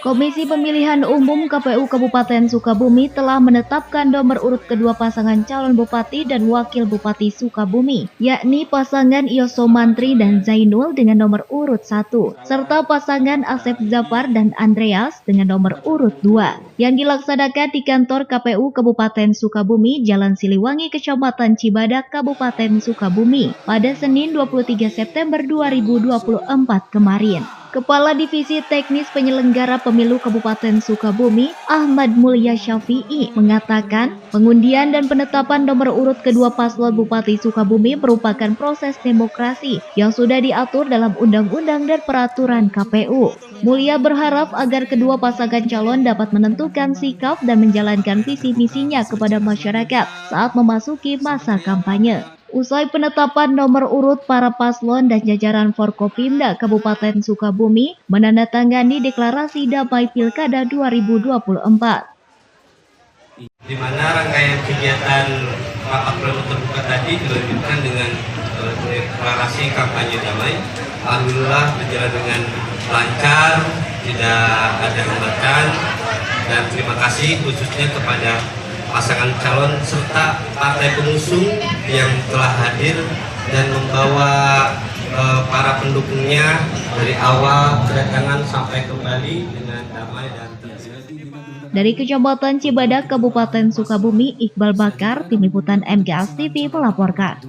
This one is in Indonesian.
Komisi Pemilihan Umum KPU Kabupaten Sukabumi telah menetapkan nomor urut kedua pasangan calon bupati dan wakil bupati Sukabumi, yakni pasangan Yoso Mantri dan Zainul dengan nomor urut 1, serta pasangan Asep Zafar dan Andreas dengan nomor urut 2, yang dilaksanakan di kantor KPU Kabupaten Sukabumi, Jalan Siliwangi, Kecamatan Cibadak, Kabupaten Sukabumi, pada Senin 23 September 2024 kemarin. Kepala Divisi Teknis Penyelenggara Pemilu Kabupaten Sukabumi, Ahmad Mulya Syafi'i, mengatakan pengundian dan penetapan nomor urut kedua paslon Bupati Sukabumi merupakan proses demokrasi yang sudah diatur dalam undang-undang dan peraturan KPU. Mulya berharap agar kedua pasangan calon dapat menentukan sikap dan menjalankan visi misinya kepada masyarakat saat memasuki masa kampanye. Usai penetapan nomor urut, para paslon dan jajaran Forkopimda Kabupaten Sukabumi menandatangani deklarasi damai Pilkada 2024. Di mana rangkaian kegiatan rapat pleno terbuka tadi dilanjutkan dengan deklarasi kampanye damai. Alhamdulillah berjalan dengan lancar, tidak ada hambatan, dan terima kasih khususnya kepada pasangan calon serta partai pengusung yang telah hadir dan membawa para pendukungnya dari awal kedatangan sampai kembali dengan damai dan tertib. Dari Kecamatan Cibadak, Kabupaten Sukabumi, Iqbal Bakar, Tim Liputan MGS TV melaporkan.